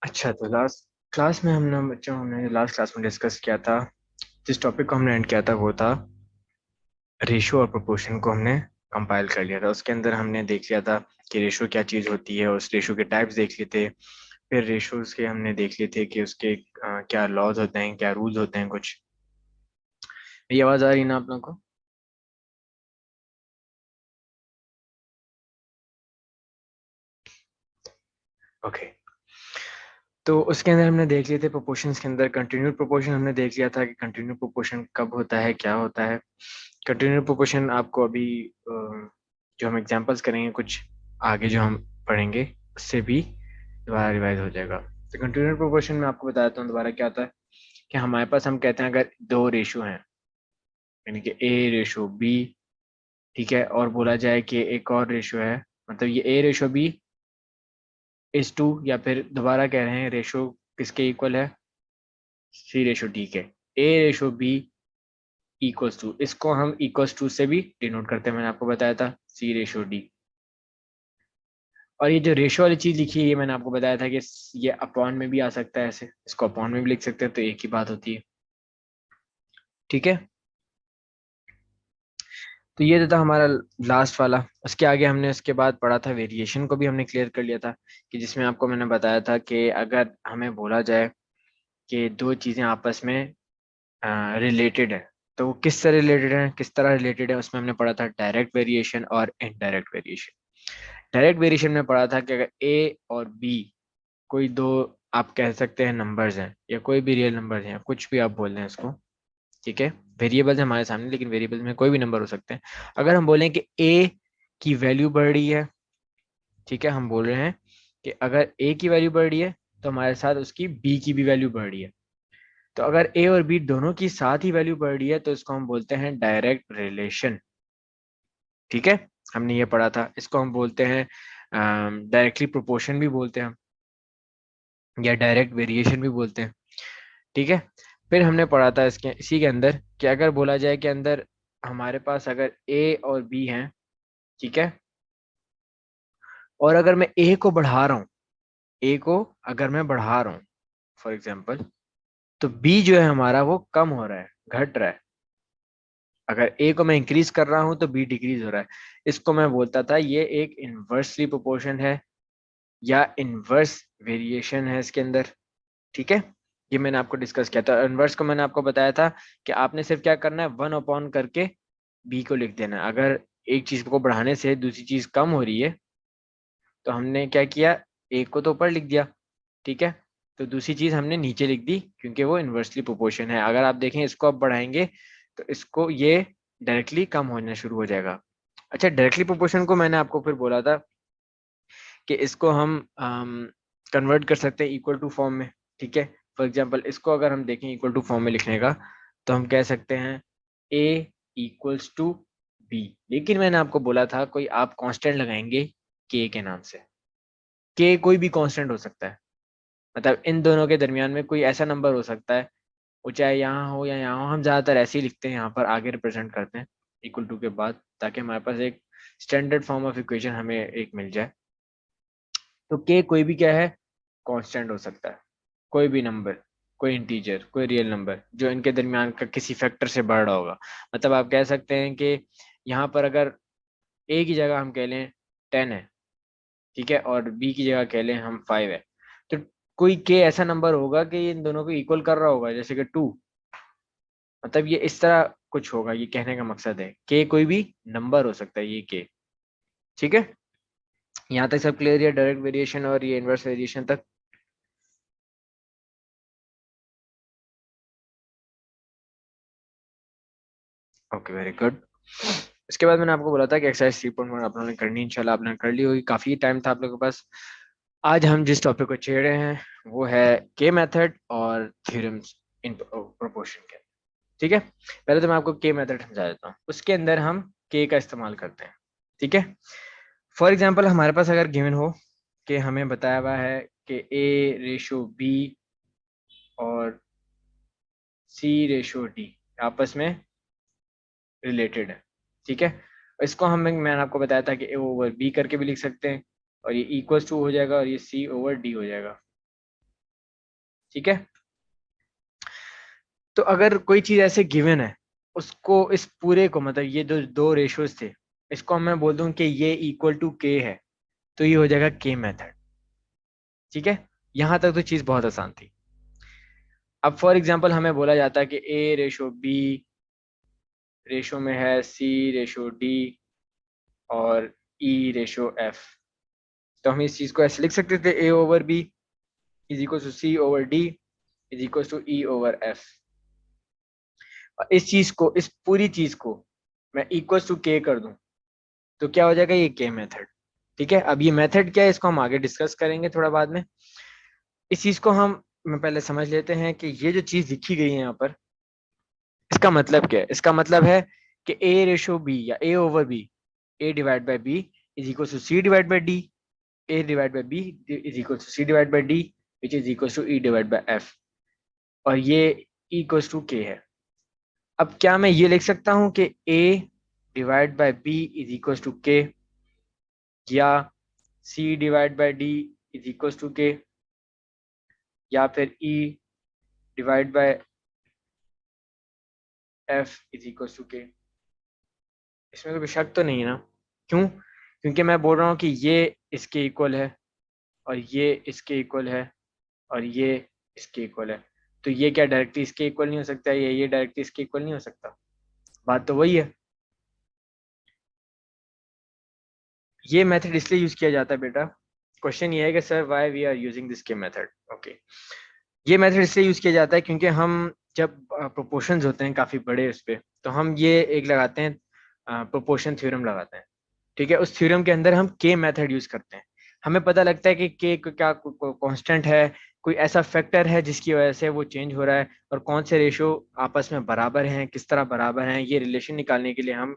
अच्छा, तो last class में हमने बच्चों हमने लास्ट क्लास में डिस्कस किया था। जिस टॉपिक को हमने एंड किया था वो था रेशो और प्रोपोर्शन को हमने कंपाइल कर लिया था। उसके अंदर हमने देख लिया था कि रेशो क्या चीज़ होती है, उस रेशो के टाइप्स देख लिए थे। फिर रेशोज के हमने देख लिए थे कि उसके क्या लॉज होते हैं, क्या रूल्स होते हैं कुछ। ये आवाज़ आ रही है ना आप लोगों को? ओके। तो उसके अंदर हमने देख लिए थे प्रोपोर्शंस के अंदर कंटिन्यूड प्रोपोर्शन हमने देख लिया था कि कंटिन्यूड प्रोपोर्शन कब होता है, क्या होता है। कंटिन्यूड प्रोपोर्शन आपको अभी जो हम एग्जांपल्स करेंगे कुछ आगे जो हम पढ़ेंगे उससे भी दोबारा रिवाइज हो जाएगा। तो कंटिन्यूड प्रोपोर्शन में आपको बताता हूँ दोबारा क्या होता है कि हमारे पास हम कहते हैं अगर दो रेशो हैं, यानी कि ए रेशो बी, ठीक है, और बोला जाए कि एक और रेशो है, मतलब ये ए रेशो बी इज टू, या फिर दोबारा कह रहे हैं रेशो किसके इक्वल है, सी रेशो डी के। ए रेशो बी इक्वल्स टू, इसको हम इक्वल्स टू से भी डिनोट करते हैं, मैंने आपको बताया था सी रेशो डी। और ये जो रेशो वाली चीज लिखी है ये मैंने आपको बताया था कि ये अपॉन में भी आ सकता है, ऐसे इसको अपॉन में भी लिख सकते हैं, तो एक ही बात होती है। ठीक है, तो ये तो था हमारा लास्ट वाला। उसके आगे हमने उसके बाद पढ़ा था वेरिएशन को भी हमने क्लियर कर लिया था, कि जिसमें आपको मैंने बताया था कि अगर हमें बोला जाए कि दो चीजें आपस में रिलेटेड है, तो वो किस तरह रिलेटेड है, किस तरह रिलेटेड है, उसमें हमने पढ़ा था डायरेक्ट वेरिएशन और इनडायरेक्ट वेरिएशन। डायरेक्ट वेरिएशन में पढ़ा था कि अगर ए और बी कोई दो, आप कह सकते हैं नंबर्स हैं, या कोई भी रियल नंबर्स हैं, कुछ भी आप बोल रहे हैं इसको, ठीक है, वेरिएबल्स हमारे सामने, लेकिन वेरिएबल्स में कोई भी नंबर हो सकते हैं। अगर हम बोलें कि ए की वैल्यू बढ़ रही है, ठीक है, हम बोल रहे हैं कि अगर ए की वैल्यू बढ़ रही है तो हमारे साथ उसकी बी की भी वैल्यू बढ़ रही है। तो अगर ए और बी दोनों की साथ ही वैल्यू बढ़ रही है तो इसको हम बोलते हैं डायरेक्ट रिलेशन। ठीक है, हमने ये पढ़ा था, इसको हम बोलते हैं डायरेक्टली प्रोपोर्शन भी बोलते हैं हम, या डायरेक्ट वेरिएशन भी बोलते हैं। ठीक है, फिर हमने पढ़ा था इसके इसी के अंदर कि अगर बोला जाए कि अंदर हमारे पास अगर ए और बी हैं, ठीक है, और अगर मैं ए को बढ़ा रहा हूँ, ए को अगर मैं बढ़ा रहा हूँ फॉर एग्जाम्पल, तो बी जो है हमारा वो कम हो रहा है, घट रहा है। अगर ए को मैं इंक्रीज कर रहा हूं तो बी डिक्रीज हो रहा है। इसको मैं बोलता था ये एक इन्वर्सली प्रोपोर्शन है, या इन्वर्स वेरिएशन है इसके अंदर। ठीक है, ये मैंने आपको डिस्कस किया था। इन्वर्स को मैंने आपको बताया था कि आपने सिर्फ क्या करना है, वन अपॉन करके बी को लिख देना है। अगर एक चीज को बढ़ाने से दूसरी चीज कम हो रही है तो हमने क्या किया, एक को तो ऊपर लिख दिया, ठीक है, तो दूसरी चीज हमने नीचे लिख दी, क्योंकि वो इन्वर्सली प्रोपोर्शन है। अगर आप देखें इसको आप बढ़ाएंगे तो इसको ये डायरेक्टली कम होना शुरू हो जाएगा। अच्छा, डायरेक्टली प्रोपोर्शन को मैंने आपको फिर बोला था कि इसको हम कन्वर्ट कर सकते हैं इक्वल टू फॉर्म में। ठीक है, फॉर एग्जांपल इसको अगर हम देखें इक्वल टू फॉर्म में लिखने का, तो हम कह सकते हैं ए इक्वल्स टू बी, लेकिन मैंने आपको बोला था कोई आप कांस्टेंट लगाएंगे के नाम से। के कोई भी कांस्टेंट हो सकता है, मतलब इन दोनों के दरमियान में कोई ऐसा नंबर हो सकता है, वो चाहे यहाँ हो या यहाँ हो। हम ज्यादातर ऐसे ही लिखते हैं, यहाँ पर आगे रिप्रेजेंट करते हैं इक्वल टू के बाद, ताकि हमारे पास एक स्टैंडर्ड फॉर्म ऑफ इक्वेशन हमें एक मिल जाए। तो के कोई भी क्या है, कांस्टेंट हो सकता है, कोई भी नंबर, कोई इंटीजर, कोई रियल नंबर जो इनके दरमियान का किसी फैक्टर से बढ़ रहा होगा। मतलब आप कह सकते हैं कि यहाँ पर अगर ए की जगह हम कह लें 10 है, ठीक है, और बी की जगह कह लें हम 5 है, तो कोई के ऐसा नंबर होगा कि ये इन दोनों को इक्वल कर रहा होगा, जैसे कि 2। मतलब ये इस तरह कुछ होगा, ये कहने का मकसद है के कोई भी नंबर हो सकता है, ये के। ठीक है, यहाँ तक सब क्लियर है, डायरेक्ट वेरिएशन और ये इनवर्स वेरिएशन तक। Okay, very good. इसके बाद मैंने आपको बोला था कि एक्सरसाइज 3.1 आप लोगों ने करनी, इंशाल्लाह आपने कर ली होगी, काफी टाइम था आप लोगों के पास। आज हम जिस टॉपिक को छेड़ रहे हैं वो है के मेथड और थ्योरम्स इन प्रोपोर्शन के। ठीक है, पहले तो मैं आपको के मेथड समझा देता हूँ, उसके अंदर हम के का इस्तेमाल करते हैं। ठीक है, फॉर एग्जाम्पल हमारे पास अगर गिवन हो कि हमें बताया हुआ है कि ए रेशो बी और सी रेशो डी आपस में रिलेटेड है। ठीक है, इसको हम मैंने आपको बताया था कि ए ओवर बी करके भी लिख सकते हैं, और ये इक्वल्स टू हो जाएगा और ये सी ओवर डी हो जाएगा। ठीक है। तो अगर कोई चीज ऐसे गिवन है, उसको इस पूरे को मतलब ये जो दो रेशियोज थे, इसको मैं बोल दूं कि ये इक्वल टू के है, तो ये हो जाएगा के मेथड। ठीक है, यहां तक तो चीज बहुत आसान थी। अब फॉर एग्जांपल हमें बोला जाता है कि ए रेशो बी रेशो में है सी रेशो डी और ई रेशो एफ। तो हम इस चीज को ऐसे लिख सकते थे, A over B is equal to C over D is equal to E over F. इस चीज को, इस पूरी चीज को मैं इक्वल टू के कर दूं, तो क्या हो जाएगा, ये के मेथड। ठीक है, अब ये मेथड क्या है इसको हम आगे डिस्कस करेंगे थोड़ा बाद में। इस चीज को हम मैं पहले समझ लेते हैं कि ये जो चीज लिखी गई है यहाँ पर, इसका मतलब क्या है। इसका मतलब है कि ए रेशो बी या A over B, A divide by B is equal to C divide by D, A divide by B is equal to C divide by D which is equal to E divide by F, और ये equal to के है। अब क्या मैं ये लिख सकता हूँ कि A divide by B is equal to K, या C divide by D is equal to K, या फिर E divide by F is equal to K. इसमें कोई शक तो नहीं है ना? क्यों? क्योंकि मैं बोल रहा हूँ कि ये इसके इक्वल है और ये इसके इक्वल है और ये इसके इक्वल है, तो ये क्या डायरेक्टली इसके इक्वल नहीं हो सकता, ये डायरेक्टली इसके इक्वल नहीं हो सकता? बात तो वही है। ये मेथड इसलिए यूज किया जाता है बेटा, क्वेश्चन ये है कि sir why we are using this के मेथड। ओके, ये मेथड इसलिए यूज किया जाता है क्योंकि हम जब प्रोपोर्शंस होते हैं काफी बड़े उस पे, तो हम ये एक लगाते हैं, प्रोपोर्शन थ्योरम लगाते हैं। ठीक है, उस थ्योरम के अंदर हम के मेथड यूज करते हैं। हमें पता लगता है कि के क्या कांस्टेंट है, कोई ऐसा फैक्टर है जिसकी वजह से वो चेंज हो रहा है, और कौन से रेशो आपस में बराबर हैं, किस तरह बराबर हैं, ये रिलेशन निकालने के लिए हम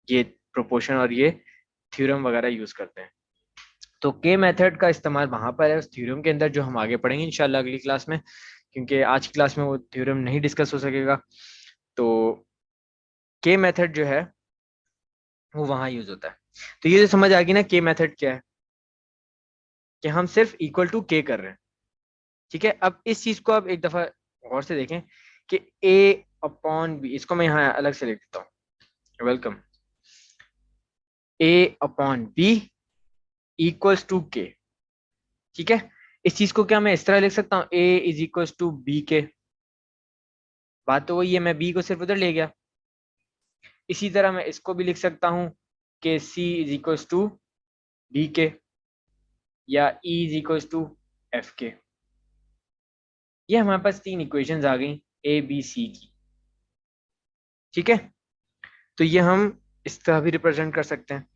ये प्रोपोर्शन और ये थ्योरम वगैरह यूज करते हैं। तो के मेथड का इस्तेमाल वहां पर है उस थ्योरम के अंदर, जो हम आगे पढ़ेंगे इंशाल्लाह अगली क्लास में, क्योंकि आज की क्लास में वो थ्योरम नहीं डिस्कस हो सकेगा। तो के मेथड जो है वो वहां यूज होता है। तो ये जो समझ आ गई ना के मेथड क्या है, कि हम सिर्फ इक्वल टू के कर रहे हैं। ठीक है, अब इस चीज को आप एक दफा गौर से देखें कि ए अपॉन बी, इसको मैं यहाँ अलग से लिख देता हूँ, welcome, A upon B equals to K. ठीक है, इस चीज को क्या मैं इस तरह लिख सकता हूँ, ए इज इक्वल्स टू बी के। बात तो वही है, मैं बी को सिर्फ उधर ले गया। इसी तरह मैं इसको भी लिख सकता हूँ कि C is equals to B K, या E is equals to F K. ये हमारे पास तीन इक्वेशंस आ गई ए बी सी की। ठीक है, तो ये हम इस तरह भी रिप्रेजेंट कर सकते हैं।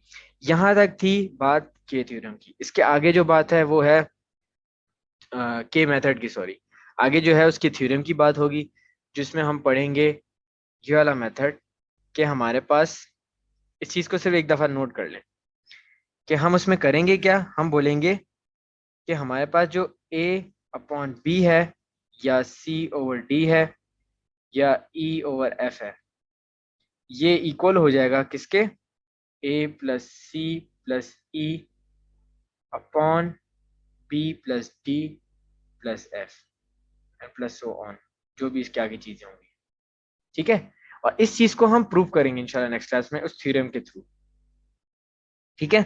यहां तक थी बात के थ्योरम की। इसके आगे जो बात है वो है के मेथड की, सॉरी, आगे जो है उसकी थ्योरम की बात होगी, जिसमें हम पढ़ेंगे ये वाला मेथड, कि हमारे पास, इस चीज को सिर्फ एक दफा नोट कर लें कि हम उसमें करेंगे क्या। हम बोलेंगे कि हमारे पास जो ए अपॉन बी है, या सी ओवर डी है, या ई ओवर एफ है, ये इक्वल हो जाएगा किसके, A plus C plus E upon B plus D plus F and plus so on, जो भी इसके आगे चीजें होंगी। ठीक है, और इस चीज को हम प्रूव करेंगे इंशाल्लाह नेक्स्ट क्लास में उस थ्योरम के थ्रू। ठीक है,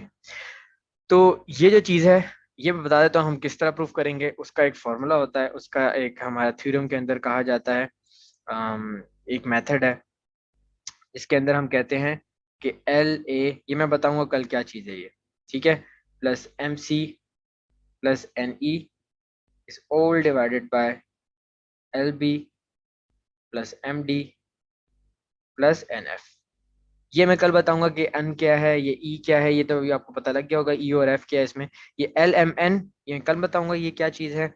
तो ये जो चीज है, ये मैं बता देता हूँ हम किस तरह प्रूफ करेंगे। उसका एक फॉर्मूला होता है, उसका एक हमारा थ्योरम के अंदर कहा जाता है, एक मेथड है इसके अंदर हम कहते हैं कि एल ए, ये मैं बताऊंगा कल क्या चीज़ है ये। ठीक है, plus M C plus N E is all divided by L B plus M D plus N F. ये मैं कल बताऊंगा कि एन क्या है, ये ई क्या है, ये तो अभी आपको पता लग गया होगा, ई और एफ क्या है इसमें। ये एल एम एन, ये कल बताऊंगा ये क्या चीज़ है,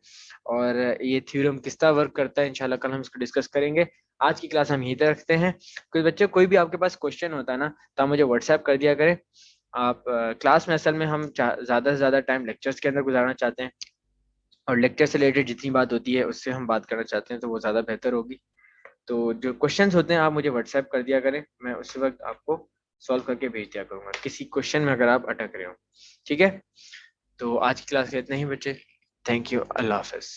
और ये थ्योरम किस तरह वर्क करता है इंशाल्लाह कल हम इसको डिस्कस करेंगे। आज की क्लास हम यहीं तक रखते हैं। कोई बच्चे, कोई भी आपके पास क्वेश्चन होता है ना, तो आप मुझे व्हाट्सएप कर दिया करें। आप क्लास में असल में हम ज़्यादा से ज़्यादा टाइम लेक्चर्स के अंदर गुजारना चाहते हैं, और लेक्चर से रिलेटेड जितनी बात होती है उससे हम बात करना चाहते हैं, तो वो ज़्यादा बेहतर होगी। तो जो क्वेश्चंस होते हैं आप मुझे व्हाट्सएप कर दिया करें, मैं उस वक्त आपको सॉल्व करके भेज दिया करूंगा किसी क्वेश्चन में अगर आप अटक रहे हो। ठीक है, तो आज की क्लास के इतना ही बच्चे। थैंक यू, अल्लाह हाफिज़।